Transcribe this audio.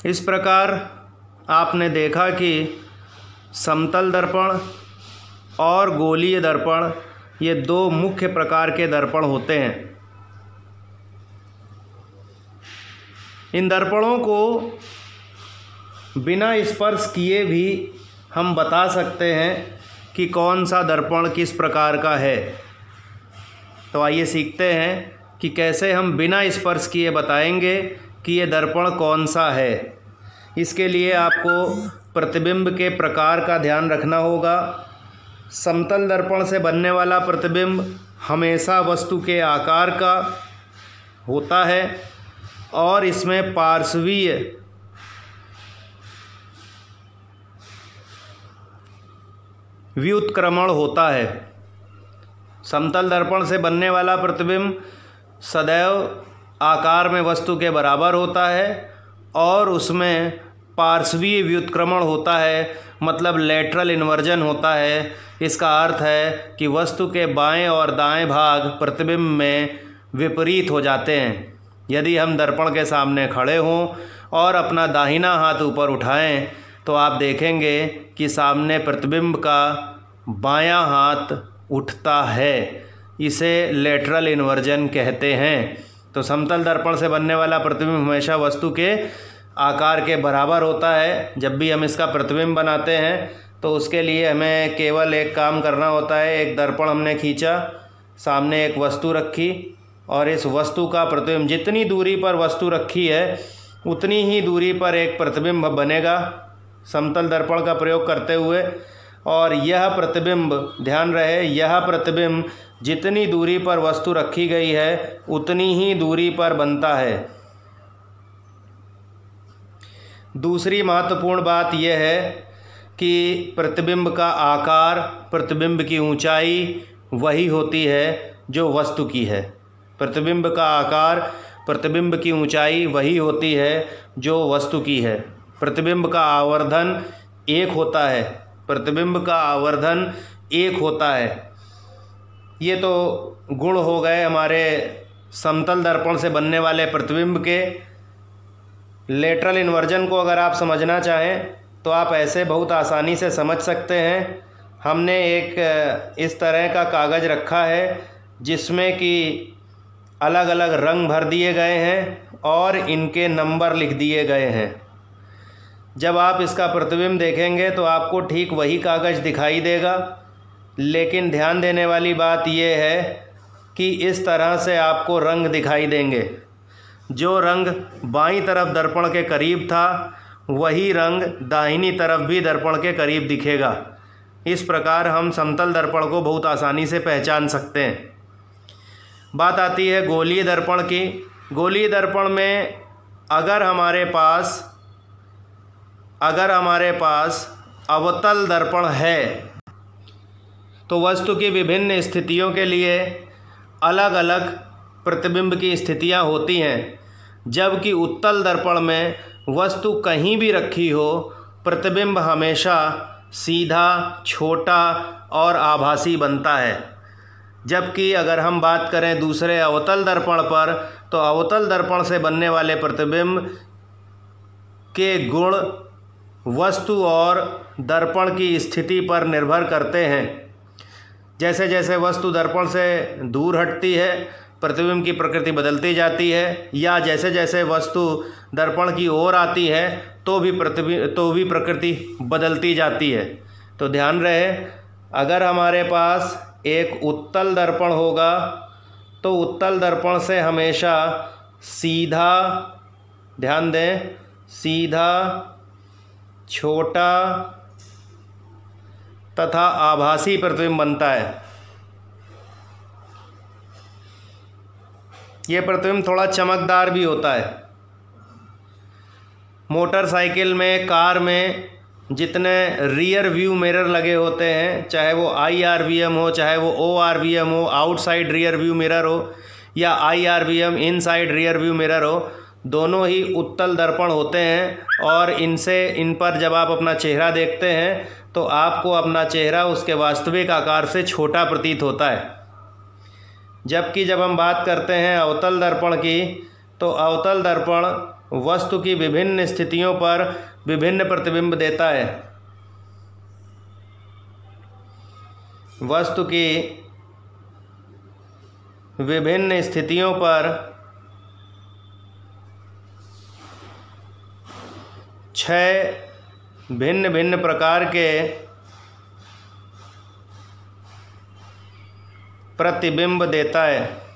इस प्रकार आपने देखा कि समतल दर्पण और गोलीय दर्पण ये दो मुख्य प्रकार के दर्पण होते हैं। इन दर्पणों को बिना स्पर्श किए भी हम बता सकते हैं कि कौन सा दर्पण किस प्रकार का है। तो आइए सीखते हैं कि कैसे हम बिना स्पर्श किए बताएंगे कि ये दर्पण कौन सा है। इसके लिए आपको प्रतिबिंब के प्रकार का ध्यान रखना होगा। समतल दर्पण से बनने वाला प्रतिबिंब हमेशा वस्तु के आकार का होता है और इसमें पार्श्वीय व्युत्क्रमण होता है। समतल दर्पण से बनने वाला प्रतिबिंब सदैव आकार में वस्तु के बराबर होता है और उसमें पार्श्वीय व्युत्क्रमण होता है, मतलब लेटरल इन्वर्जन होता है। इसका अर्थ है कि वस्तु के बाएं और दाएं भाग प्रतिबिंब में विपरीत हो जाते हैं। यदि हम दर्पण के सामने खड़े हों और अपना दाहिना हाथ ऊपर उठाएं तो आप देखेंगे कि सामने प्रतिबिंब का बायां हाथ उठता है। इसे लेटरल इन्वर्जन कहते हैं। तो समतल दर्पण से बनने वाला प्रतिबिंब हमेशा वस्तु के आकार के बराबर होता है। जब भी हम इसका प्रतिबिंब बनाते हैं तो उसके लिए हमें केवल एक काम करना होता है। एक दर्पण हमने खींचा, सामने एक वस्तु रखी और इस वस्तु का प्रतिबिंब, जितनी दूरी पर वस्तु रखी है उतनी ही दूरी पर एक प्रतिबिंब बनेगा समतल दर्पण का प्रयोग करते हुए। और यह प्रतिबिंब, ध्यान रहे, यह प्रतिबिंब जितनी दूरी पर वस्तु रखी गई है उतनी ही दूरी पर बनता है। दूसरी महत्वपूर्ण बात यह है कि प्रतिबिंब का आकार, प्रतिबिंब की ऊंचाई वही होती है जो वस्तु की है। प्रतिबिंब का आकार, प्रतिबिंब की ऊंचाई वही होती है जो वस्तु की है। प्रतिबिंब का आवर्धन एक होता है, प्रतिबिंब का आवर्धन एक होता है। ये तो गुण हो गए हमारे समतल दर्पण से बनने वाले प्रतिबिंब के। लेटरल इन्वर्जन को अगर आप समझना चाहें तो आप ऐसे बहुत आसानी से समझ सकते हैं। हमने एक इस तरह का कागज़ रखा है जिसमें कि अलग अलग रंग भर दिए गए हैं और इनके नंबर लिख दिए गए हैं। जब आप इसका प्रतिबिंब देखेंगे तो आपको ठीक वही कागज़ दिखाई देगा, लेकिन ध्यान देने वाली बात यह है कि इस तरह से आपको रंग दिखाई देंगे। जो रंग बाईं तरफ दर्पण के करीब था वही रंग दाहिनी तरफ भी दर्पण के करीब दिखेगा। इस प्रकार हम समतल दर्पण को बहुत आसानी से पहचान सकते हैं। बात आती है गोलीय दर्पण की। गोलीय दर्पण में अगर हमारे पास अवतल दर्पण है तो वस्तु की विभिन्न स्थितियों के लिए अलग अलग प्रतिबिंब की स्थितियां होती हैं, जबकि उत्तल दर्पण में वस्तु कहीं भी रखी हो प्रतिबिंब हमेशा सीधा, छोटा और आभासी बनता है। जबकि अगर हम बात करें दूसरे अवतल दर्पण पर तो अवतल दर्पण से बनने वाले प्रतिबिंब के गुण वस्तु और दर्पण की स्थिति पर निर्भर करते हैं। जैसे जैसे वस्तु दर्पण से दूर हटती है प्रतिबिंब की प्रकृति बदलती जाती है, या जैसे जैसे वस्तु दर्पण की ओर आती है तो भी प्रकृति बदलती जाती है। तो ध्यान रहे, अगर हमारे पास एक उत्तल दर्पण होगा तो उत्तल दर्पण से हमेशा सीधा, ध्यान दें, सीधा, छोटा तथा आभासी प्रतिबिंब बनता है। ये प्रतिबिंब थोड़ा चमकदार भी होता है। मोटरसाइकिल में, कार में जितने रियर व्यू मिरर लगे होते हैं, चाहे वो IRVM हो, चाहे वो ORVM हो, आउटसाइड रियर व्यू मिरर हो, या IRVM inside rear view mirror हो, दोनों ही उत्तल दर्पण होते हैं। और इन पर जब आप अपना चेहरा देखते हैं तो आपको अपना चेहरा उसके वास्तविक आकार से छोटा प्रतीत होता है। जबकि जब हम बात करते हैं अवतल दर्पण की तो अवतल दर्पण वस्तु की विभिन्न स्थितियों पर विभिन्न प्रतिबिंब देता है। वस्तु की विभिन्न स्थितियों पर 6 भिन्न भिन्न प्रकार के प्रतिबिंब देता है।